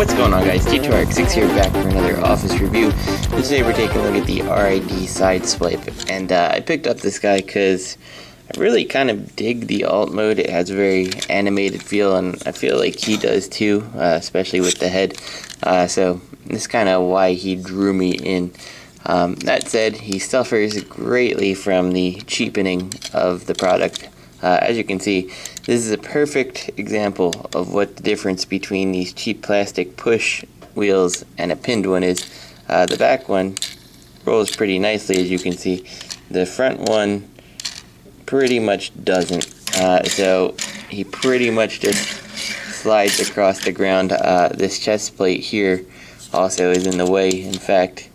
What's going on, guys? T2RX6 here, back for another office review. Today we're taking a look at the RID Sideswipe, and I picked up this guy because I really kind of dig the alt mode. It has a very animated feel, and I feel like he does too, especially with the head. So this is kind of why he drew me in. That said, he suffers greatly from the cheapening of the product. As you can see, this is a perfect example of what the difference between these cheap plastic push wheels and a pinned one is. The back one rolls pretty nicely, as you can see. The front one pretty much doesn't. So he pretty much just slides across the ground. This chest plate here also is in the way. In fact,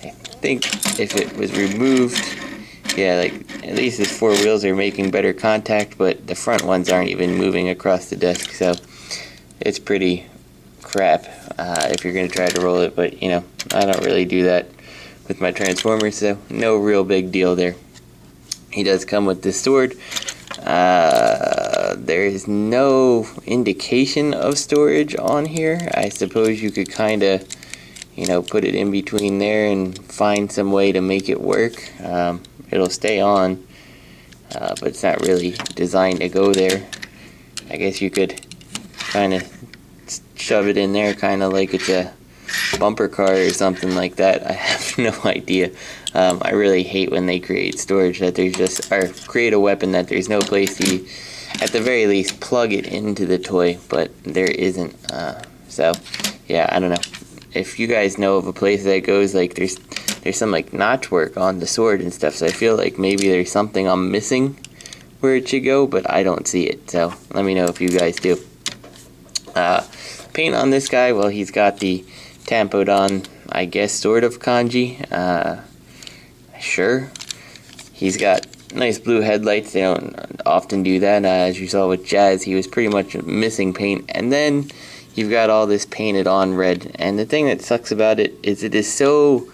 I think if it was removed, yeah, like at least his four wheels are making better contact, but the front ones aren't even moving across the desk, so it's pretty crap if you're going to try to roll it. But you know, I don't really do that with my Transformers, so no real big deal there. He does come with this sword. There is no indication of storage on here. I suppose you could kind of, you know, put it in between there and find some way to make it work. It'll stay on, but it's not really designed to go there. I guess you could kind of shove it in there, kind of like it's a bumper car or something like that. I have no idea. I really hate when they create storage that there's just, or create a weapon that there's no place to, at the very least, plug it into the toy, but there isn't. So yeah, I don't know. If you guys know of a place that goes, like there's some like notch work on the sword and stuff, so I feel like maybe there's something I'm missing where it should go, but I don't see it. So let me know if you guys do. Paint on this guy, well, he's got the Tampodon, I guess, sort of kanji. Sure. He's got nice blue headlights. They don't often do that. As you saw with Jazz, he was pretty much missing paint. And then you've got all this painted on red. And the thing that sucks about it is so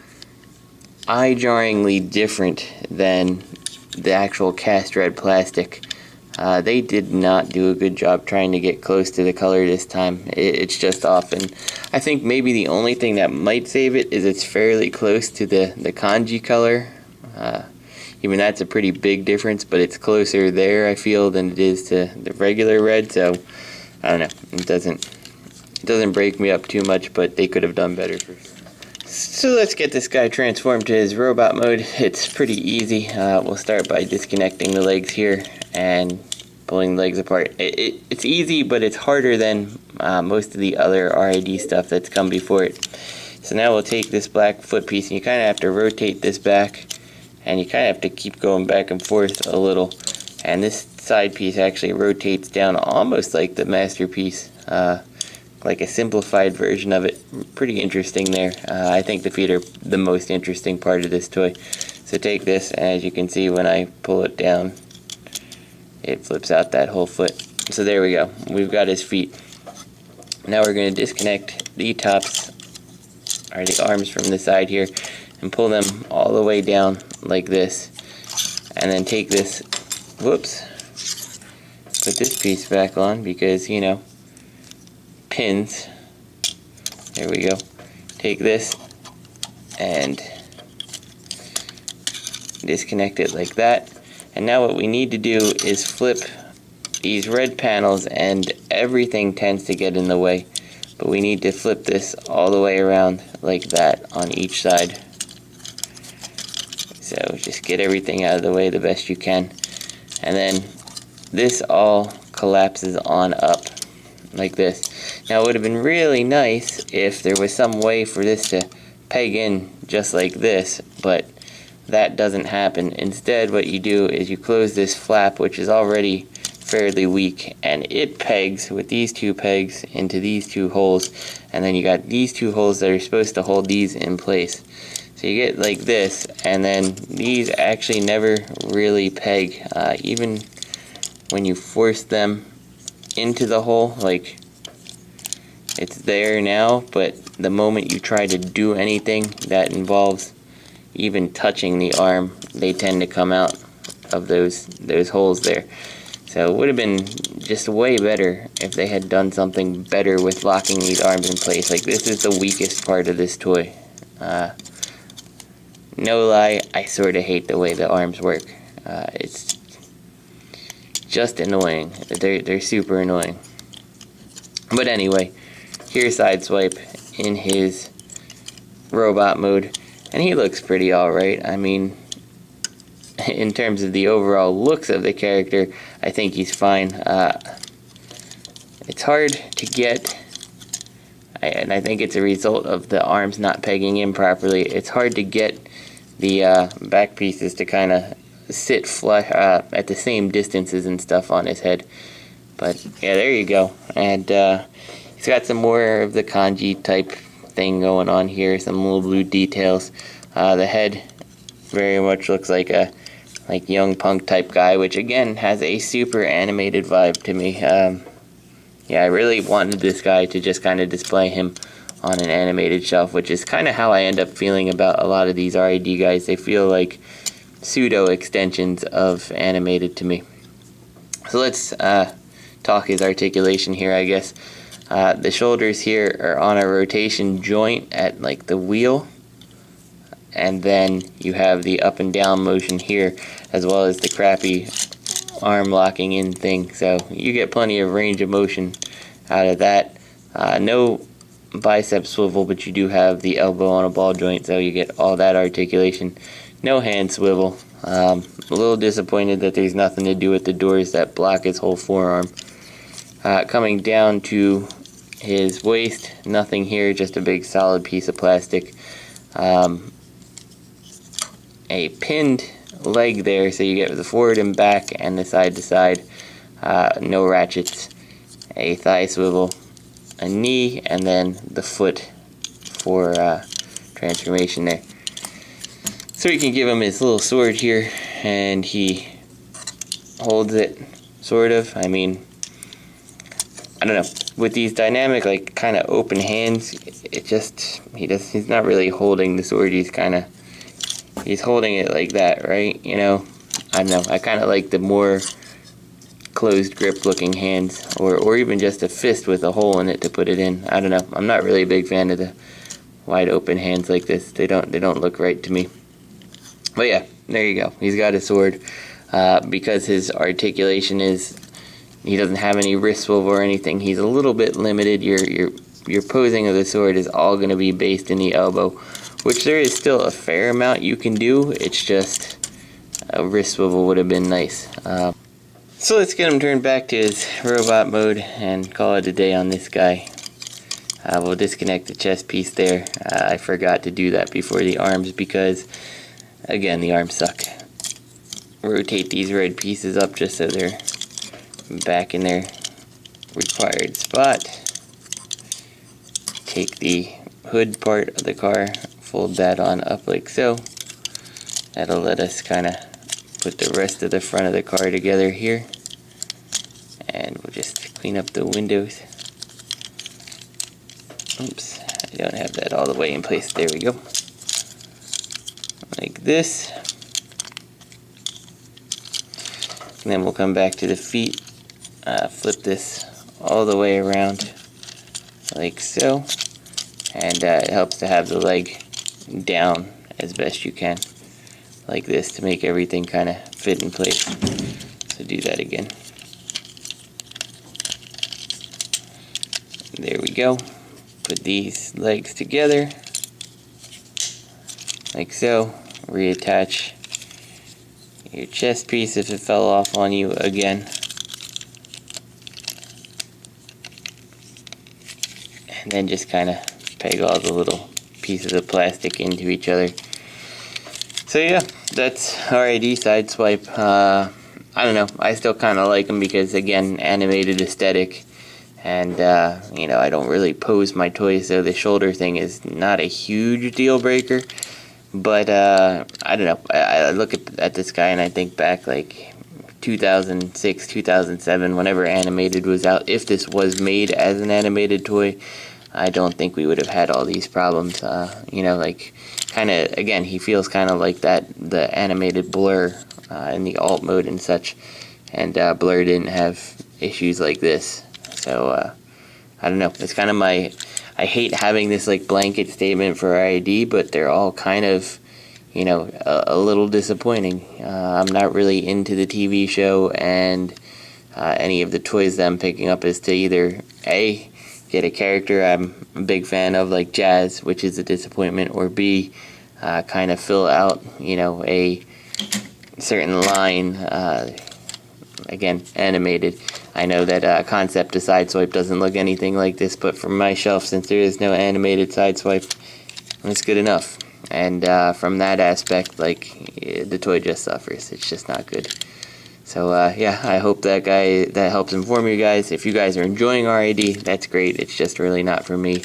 eye-jarringly different than the actual cast red plastic. They did not do a good job trying to get close to the color this time. It's just off, and I think maybe the only thing that might save it is it's fairly close to the kanji color. Even that's a pretty big difference, but it's closer there, I feel, than it is to the regular red. So I don't know. It doesn't break me up too much, but they could have done better. So let's get this guy transformed to his robot mode. It's pretty easy. We'll start by disconnecting the legs here and pulling the legs apart. It's easy, but it's harder than most of the other RID stuff that's come before it. So now we'll take this black foot piece, and you kind of have to rotate this back, and you kind of have to keep going back and forth a little. And this side piece actually rotates down almost like the masterpiece. Like a simplified version of it. Pretty interesting there. I think the feet are the most interesting part of this toy. So take this, and as you can see, when I pull it down, it flips out that whole foot. So there we go. We've got his feet. Now we're going to disconnect the tops, or the arms from the side here, and pull them all the way down like this. And then take this, whoops, put this piece back on because, you know, pins. There we go. Take this and disconnect it like that. And now what we need to do is flip these red panels, and everything tends to get in the way. But we need to flip this all the way around like that on each side. So just get everything out of the way the best you can. And then this all collapses on up like this. Now it would have been really nice if there was some way for this to peg in just like this, but that doesn't happen. Instead, what you do is you close this flap, which is already fairly weak, and it pegs with these two pegs into these two holes, and then you got these two holes that are supposed to hold these in place. So you get like this, and then these actually never really peg, even when you force them into the hole. Like, it's there now, but the moment you try to do anything that involves even touching the arm, they tend to come out of those holes there. So So it would have been just way better if they had done something better with locking these arms in place. Like, this is the weakest part of this toy. No lie, I sort of hate the way the arms work. It's just annoying. They're super annoying. But anyway, here's Sideswipe in his robot mode, and he looks pretty alright. I mean, in terms of the overall looks of the character, I think he's fine. It's hard to get, and I think it's a result of the arms not pegging in properly. It's hard to get the back pieces to kind of sit flush at the same distances and stuff on his head. But yeah, there you go. And he's got some more of the kanji type thing going on here, some little blue details. The head very much looks like a young punk type guy, which again has a super animated vibe to me. Yeah, I really wanted this guy to just kind of display him on an animated shelf, which is kind of how I end up feeling about a lot of these RID guys. They feel like pseudo extensions of animated to me. So let's talk his articulation here, I guess. The shoulders here are on a rotation joint at like the wheel, and then you have the up and down motion here, as well as the crappy arm locking in thing. So you get plenty of range of motion out of that. No bicep swivel, but you do have the elbow on a ball joint, so you get all that articulation. No hand swivel. A little disappointed that there's nothing to do with the doors that block his whole forearm. Coming down to his waist, nothing here, just a big solid piece of plastic. A pinned leg there, so you get the forward and back and the side to side. No ratchets. A thigh swivel, a knee, and then the foot for transformation there. So you can give him his little sword here, and he holds it, sort of. I mean, I don't know. With these dynamic, like, kind of open hands, it just, he's not really holding the sword. He's holding it like that, right? You know, I don't know. I kind of like the more closed grip looking hands, or even just a fist with a hole in it to put it in. I don't know. I'm not really a big fan of the wide open hands like this. They don't look right to me. But yeah, there you go. He's got a sword. Because his articulation is, he doesn't have any wrist swivel or anything. He's a little bit limited. Your posing of the sword is all going to be based in the elbow, which there is still a fair amount you can do. It's just a wrist swivel would have been nice. So let's get him turned back to his robot mode and call it a day on this guy. We'll disconnect the chest piece there. I forgot to do that before the arms because, again, the arms suck. Rotate these red pieces up just so they're back in their required spot. Take the hood part of the car, fold that on up like so. That'll let us kind of put the rest of the front of the car together here, and we'll just clean up the windows. Oops, I don't have that all the way in place. There we go. Like this. And then we'll come back to the feet, flip this all the way around like so, and it helps to have the leg down as best you can, like this, to make everything kind of fit in place. So do that again. There we go. Put these legs together like so. Reattach your chest piece if it fell off on you again. And then just kind of peg all the little pieces of plastic into each other. So yeah, that's RID Sideswipe. I don't know, I still kind of like them because, again, animated aesthetic, and you know, I don't really pose my toys, so the shoulder thing is not a huge deal breaker. But I don't know, I look at this guy and I think back like 2006, 2007, whenever animated was out. If this was made as an animated toy, I don't think we would have had all these problems. You know, like, kind of, again, he feels kind of like that, the animated Blur in the alt mode and such. and Blur didn't have issues like this. So I don't know. It's kind of I hate having this like blanket statement for ID, but they're all kind of, you know, a little disappointing. I'm not really into the TV show, and any of the toys that I'm picking up is to either A, get a character I'm a big fan of like Jazz, which is a disappointment, or B, kind of fill out, you know, a certain line, again, animated. I know that concept of Sideswipe doesn't look anything like this, but from my shelf, since there is no animated Sideswipe, it's good enough. And from that aspect, like, the toy just suffers. It's just not good. So yeah, I hope that helps inform you guys. If you guys are enjoying RID, that's great. It's just really not for me.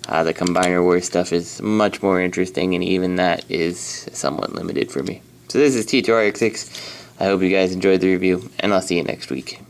The Combiner War stuff is much more interesting, and even that is somewhat limited for me. So this is T2RX6. I hope you guys enjoyed the review, and I'll see you next week.